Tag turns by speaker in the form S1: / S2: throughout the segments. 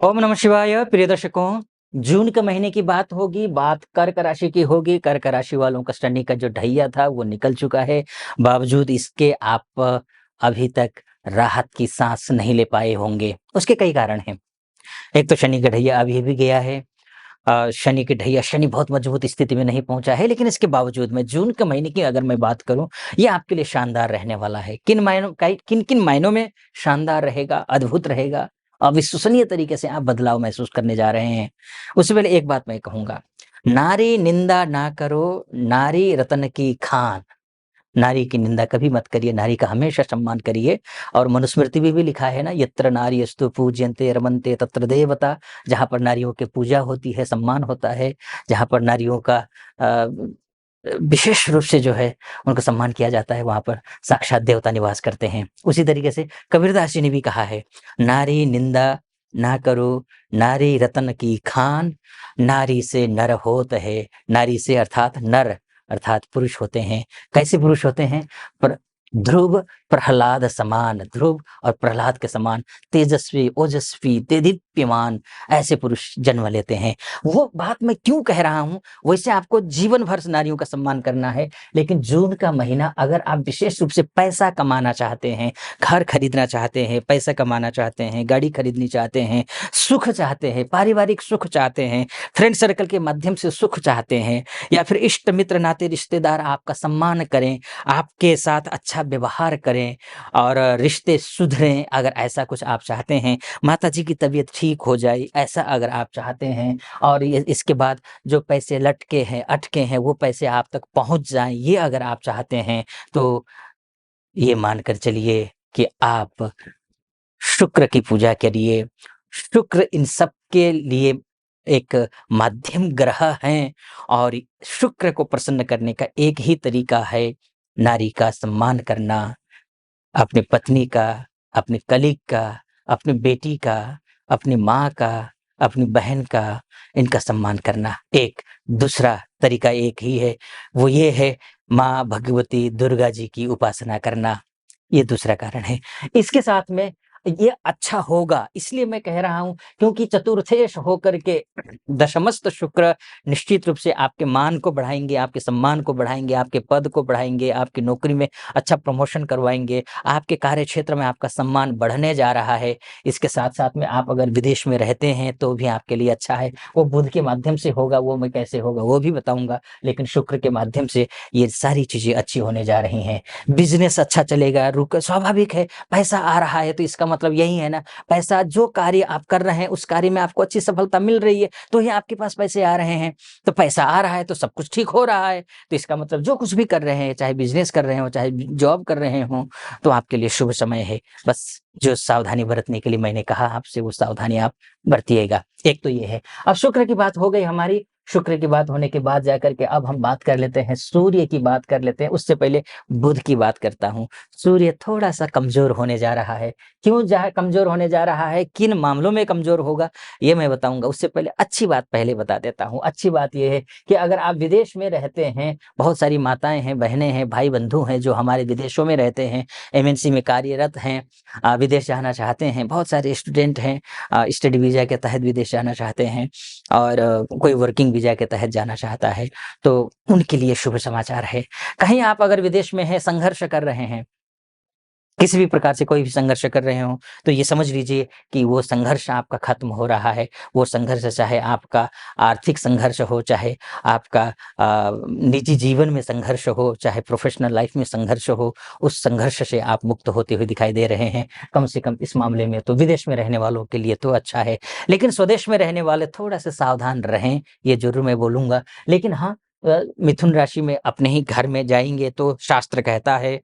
S1: ओम नमः शिवाय। प्रिय दर्शकों, जून के महीने की बात होगी, बात कर्क राशि की होगी। कर्क राशि वालों का शनि का जो ढैया था वो निकल चुका है। बावजूद इसके आप अभी तक राहत की सांस नहीं ले पाए होंगे। उसके कई कारण हैं। एक तो शनि का ढैया अभी भी गया है। शनि के ढैया शनि बहुत मजबूत स्थिति में नहीं पहुंचा है, लेकिन इसके बावजूद मैं जून के महीने की अगर मैं बात करूं, ये आपके लिए शानदार रहने वाला है। किन किन मायनों में शानदार रहेगा, अद्भुत रहेगा, अविश्वसनीय तरीके से आप बदलाव महसूस करने जा रहे हैं। उससे पहले एक बात मैं कहूंगा, नारी निंदा ना करो, नारी रतन की खान। नारी की निंदा कभी मत करिए, नारी का हमेशा सम्मान करिए। और मनुस्मृति में भी लिखा है ना, यत्र नार्यस्तु पूज्यन्ते रमन्ते तत्र देवता। जहाँ पर नारियों की पूजा होती है, सम्मान होता है, जहाँ पर नारियों का विशेष रूप से जो है उनका सम्मान किया जाता है, वहाँ पर साक्षात देवता निवास करते हैं। उसी तरीके से कबीरदास जी ने भी कहा है, नारी निंदा ना करो, नारी रतन की खान। नारी से नर होत है, नारी से अर्थात नर अर्थात पुरुष होते हैं। कैसे पुरुष होते हैं? पर ध्रुव प्रहलाद समान, ध्रुव और प्रहलाद के समान तेजस्वी, ओजस्वी, देदीप्यमान ऐसे पुरुष जन्म लेते हैं। वो बात मैं क्यों कह रहा हूँ, वैसे आपको जीवन भर नारियों का सम्मान करना है, लेकिन जून का महीना अगर आप विशेष रूप से पैसा कमाना चाहते हैं, घर खरीदना चाहते हैं, पैसा कमाना चाहते हैं, गाड़ी खरीदनी चाहते हैं, सुख चाहते हैं, पारिवारिक सुख चाहते हैं, फ्रेंड सर्कल के माध्यम से सुख चाहते हैं, या फिर इष्ट मित्र नाते रिश्तेदार आपका सम्मान करें, आपके साथ अच्छा व्यवहार करें और रिश्ते सुधरें, अगर ऐसा कुछ आप चाहते हैं, माता जी की तबीयत ठीक हो जाए, ऐसा अगर आप चाहते हैं, और ये इसके बाद जो पैसे लटके हैं, अटके हैं, वो पैसे आप तक पहुँच जाएँ, ये अगर आप चाहते हैं, तो ये मानकर चलिए कि आप शुक्र की पूजा करिए। शुक्र इन सब के लिए एक माध्यम ग्रह हैं, और शुक्र को प्रसन्न करने का एक ही तरीका है, नारी का सम्मान करना, अपनी पत्नी का, अपनी कलीग का, अपनी बेटी का, अपनी माँ का, अपनी बहन का, इनका सम्मान करना। एक दूसरा तरीका एक ही है, वो ये है माँ भगवती दुर्गा जी की उपासना करना। ये दूसरा कारण है। इसके साथ में ये अच्छा होगा, इसलिए मैं कह रहा हूँ, क्योंकि चतुर्थेश होकर के दशमस्त शुक्र निश्चित रूप से आपके मान को बढ़ाएँगे, आपके सम्मान को बढ़ाएँगे, आपके पद को बढ़ाएँगे, आपकी नौकरी में अच्छा प्रमोशन करवाएँगे, आपके कार्यक्षेत्र में आपका सम्मान बढ़ने जा रहा है। इसके साथ-साथ में आप अगर विदेश में रहते हैं तो भी आपके लिए अच्छा है। वो बुध के माध्यम से होगा, वो मैं कैसे होगा वो भी बताऊँगा, लेकिन शुक्र के माध्यम से ये सारी चीज़ें अच्छी होने जा रही हैं। बिज़नेस अच्छा चलेगा, रुक स्वाभाविक है, पैसा आ रहा है तो इसका मतलब यही है ना, पैसा जो कार्य आप कर रहे हैं, उस कार्य में आपको अच्छी सफलता मिल रही है, तो ही आपके पास पैसे आ रहे हैं। तो पैसा आ रहा है तो सब कुछ ठीक हो रहा है, तो इसका मतलब जो कुछ भी कर रहे हैं, चाहे बिज़नेस कर रहे हों, चाहे जॉब कर रहे हों, तो आपके लिए शुभ समय है। बस जो सावधानी बरतने के लिए मैंने कहा आपसे, वो सावधानी आप बरतिएगा। एक तो ये है। अब शुक्र की बात हो गई हमारी, शुक्र की बात होने के बाद जाकर के अब हम बात कर लेते हैं, सूर्य की बात कर लेते हैं। उससे पहले बुध की बात करता हूँ। सूर्य थोड़ा-सा कमज़ोर होने जा रहा है। क्यों जा कमज़ोर होने जा रहा है? किन मामलों में कमज़ोर होगा? ये मैं बताऊँगा। उससे पहले अच्छी बात पहले बता देता हूँ। अच्छी बात ये है कि अगर आप विदेश में रहते हैं, बहुत सारी माताएँ हैं, बहनें हैं, भाई-बंधु हैं जो हमारे विदेशों में रहते हैं, एमएनसी में कार्यरत हैं, विदेश जाना चाहते हैं, बहुत सारे स्टूडेंट हैं, स्टडी वीज़ा के तहत विदेश जाना चाहते हैं, और कोई वर्किंग वीज़ा के तहत जाना चाहता है, तो उनके लिए शुभ समाचार है। कहीं आप अगर विदेश में हैं, संघर्ष कर रहे हैं, किसी भी प्रकार से कोई भी संघर्ष कर रहे हों, तो ये समझ लीजिए कि वो संघर्ष आपका खत्म हो रहा है। वो संघर्ष चाहे आपका आर्थिक संघर्ष हो, चाहे आपका निजी जीवन में संघर्ष हो, चाहे प्रोफ़ेशनल लाइफ़ में संघर्ष हो, उस संघर्ष से आप मुक्त होते हुए दिखाई दे रहे हैं। कम से कम इस मामले में तो विदेश में रहने वालों के लिए तो अच्छा है। लेकिन स्वदेश में रहने वाले थोड़ा-सा सावधान रहें, ये ज़रूर मैं बोलूँगा। लेकिन हाँ, मिथुन राशि में अपने ही घर में जाएँगे तो शास्त्र कहता है,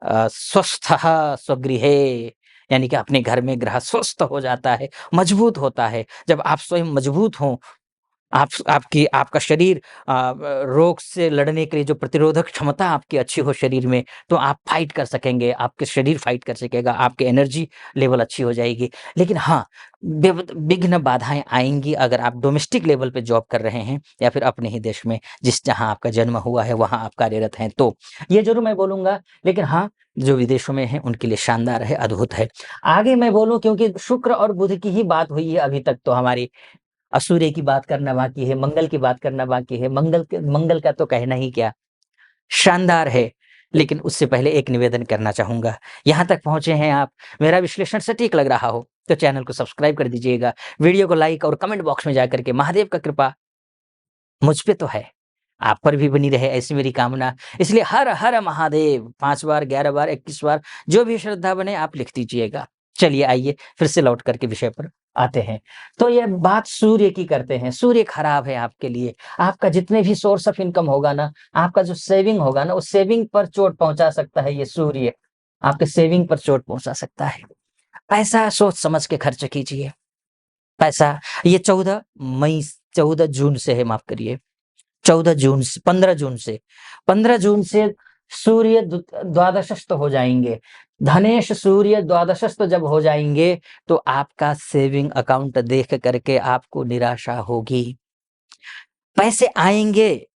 S1: स्वस्थः स्वगृहे, यानी कि अपने घर में ग्रह स्वस्थ हो जाता है, मजबूत होता है। जब आप स्वयं मजबूत हों, आपका शरीर रोग से लड़ने के लिए जो प्रतिरोधक क्षमता आपकी अच्छी हो शरीर में, तो आप फाइट कर सकेंगे, आपके शरीर फाइट कर सकेगा, आपकी एनर्जी लेवल अच्छी हो जाएगी। लेकिन हाँ, विघ्न बाधाएँ आएँगी अगर आप डोमेस्टिक लेवल पे जॉब कर रहे हैं या फिर अपने ही देश में जहाँ आपका जन्म हुआ है, वहाँ आप कार्यरत हैं तो। ये ज़रूर मैं बोलूँगा, लेकिन हाँ, जो विदेशों में हैं उनके लिए शानदार है, अद्भुत है। आगे मैं बोलूँ क्योंकि शुक्र और बुध की ही बात हुई है अभी तक तो हमारी, सूर्य की बात करना बाकी है, मंगल की बात करना बाकी है। मंगल का तो कहना ही क्या, शानदार है। लेकिन उससे पहले एक निवेदन करना चाहूँगा, यहाँ तक पहुँचे हैं आप, मेरा विश्लेषण सटीक लग रहा हो, तो चैनल को सब्सक्राइब कर दीजिएगा। वीडियो को लाइक और कमेंट बॉक्स में जाकर के महादेव का कृपा मुझ पे तो है, आप पर भी बनी रहे ऐसी मेरी कामना। इसलिए हर हर महादेव 5 बार, 11 बार, 21 बार जो भी श्रद्धा बने आप लिख दीजिएगा। चलिए आइए फिर से लौट कर के विषय पर आते हैं। तो ये बात सूर्य की करते हैं। सूर्य खराब है आपके लिए। आपका जितने भी सोर्स ऑफ इनकम होगा ना, आपका जो सेविंग होगा ना, उस सेविंग पर चोट पहुँचा सकता है ये सूर्य। आपके सेविंग पर चोट पहुँचा सकता है। पैसा सोच समझ के खर्च कीजिए। पैसा ये 14 जून से है, माफ़ करिए। 15 जून से सूर्य द्वादशस्थ हो जाएँगे। धनेश सूर्य द्वादशस्थ जब हो जाएँगे, तो आपका सेविंग अकाउंट देख कर के आपको निराशा होगी। पैसे आएँगे,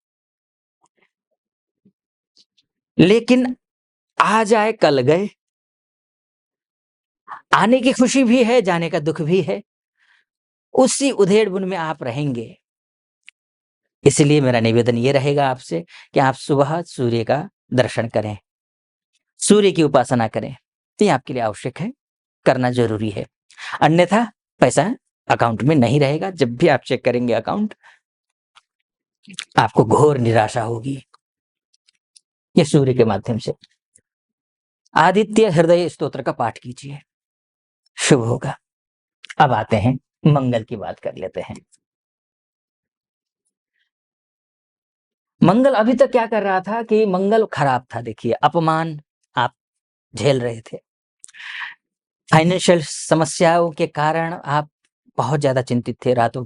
S1: लेकिन आज आए कल गए। आने की खुशी भी है, जाने का दुःख भी है। उसी उधेड़-बुन में आप रहेंगे। इसलिए मेरा निवेदन ये रहेगा आपसे कि आप सुबह सूर्य का दर्शन करें, सूर्य की उपासना करें। ये आपके लिए आवश्यक है, करना ज़रूरी है। अन्यथा पैसा अकाउंट में नहीं रहेगा। जब भी आप चेक करेंगे अकाउंट, आपको घोर निराशा होगी। ये सूर्य के माध्यम से आदित्य हृदय स्तोत्र का पाठ कीजिए, शुभ होगा। अब आते हैं मंगल की बात कर लेते हैं। मंगल अभी तक क्या कर रहा था कि मंगल खराब था, देखिए अपमान आप झेल रहे थे। फाइनेंशियल समस्याओं के कारण आप बहुत ज़्यादा चिंतित थे, रातों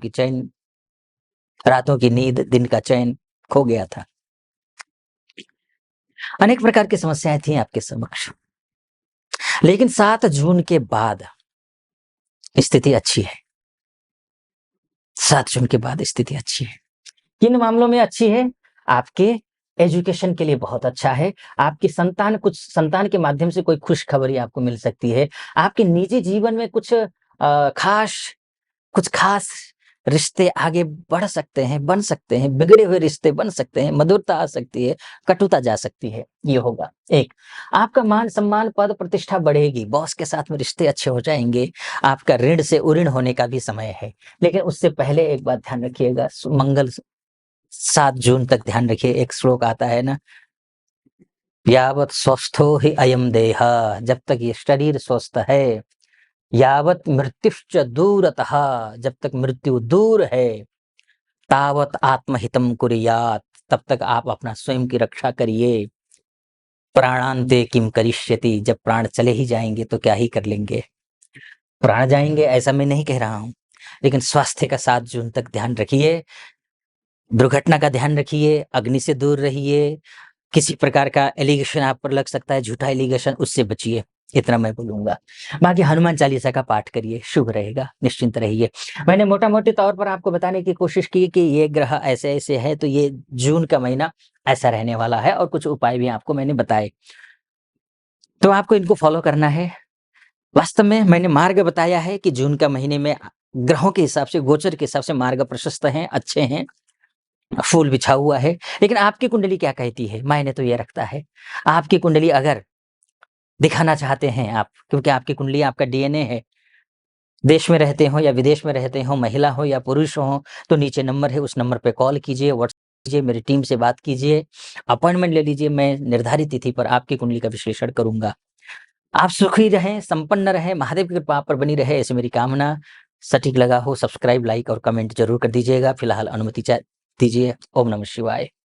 S1: की नींद, दिन का चैन खो गया था। अनेक प्रकार की समस्याएँ थी आपके समक्ष। लेकिन 7 जून के बाद स्थिति अच्छी है। 7 जून के बाद स्थिति अच्छी है। किन मामलों में अच्छी है? आपके एजुकेशन के लिए बहुत अच्छा है। आपकी संतान के माध्यम से कोई खुशखबरी आपको मिल सकती है। आपके निजी जीवन में कुछ खास रिश्ते आगे बढ़ सकते हैं, बन सकते हैं, बिगड़े हुए रिश्ते बन सकते हैं, मधुरता आ सकती है, कटुता जा सकती है, ये होगा। एक, आपका मान-सम्मान, पद-प्रतिष्ठा बढ़ेगी, बॉस के साथ में रिश्ते अच्छे हो जाएँगे, आपका ऋण से उऋण होने का भी समय है। लेकिन उससे पहले एक बात ध्यान रखिएगा, 7 जून तक ध्यान रखिए, एक श्लोक आता है ना, यावत् स्वस्थो हि अयं देहः, जब तक ये शरीर स्वस्थ है, यावत् मृत्युश्च दूरतः, जब तक मृत्यु दूर है, तावत् आत्महितं कुर्यात्, तब तक आप अपना स्वयं की रक्षा करिए। प्राणान्ते किम करिष्यति, जब प्राण चले ही जाएँगे तो क्या ही कर लेंगे। प्राण जाएँगे ऐसा मैं नहीं कह रहा हूँ, लेकिन स्वास्थ्य का 7 जून तक ध्यान रखिए, दुर्घटना का ध्यान रखिए, अग्नि से दूर रहिए, किसी प्रकार का एलिगेशन आप पर लग सकता है, झूठा एलिगेशन, उससे बचिए, इतना मैं बोलूँगा। बाकी हनुमान चालीसा का पाठ करिए, शुभ रहेगा, निश्चिंत रहिए। मैंने मोटा-मोटे तौर पर आपको बताने की कोशिश की कि ये ग्रह ऐसे-ऐसे है, तो ये जून का महीना ऐसा रहने वाला है और कुछ उपाय भी आपको मैंने बताए। तो आपको इनको फ़ॉलो करना है। वास्तव में मैंने मार्ग बताया है कि जून का महीने में ग्रहों के हिसाब से, गोचर के हिसाब से मार्ग प्रशस्त हैं, अच्छे हैं। फूल बिछा हुआ है, लेकिन आपकी कुंडली क्या कहती है? मायने तो ये रखता है। आपकी कुंडली अगर दिखाना चाहते हैं आप, क्योंकि आपकी कुंडली आपका डीएनए है, देश में रहते हो या विदेश में रहते हो, महिला हो या पुरुष हो, तो नीचे नंबर है, उस नंबर पे कॉल कीजिए, व्हाट्सएप कीजिए, मेरी टीम से बात कीजिए, अपॉइंटमेंट ले लीजिए, मैं निर्धारित तिथि पर आपकी कुंडली का विश्लेषण करूँगा। आप सुखी रहें, संपन्न रहें, महादेव की कृपा आप पर बनी रहे, ऐसी मेरी कामना। सटीक लगा हो, सब्सक्राइब, लाइक और कमेंट ज़रूर कर दीजिएगा। फिलहाल अनुमति दीजिए। ओम नमः शिवाय।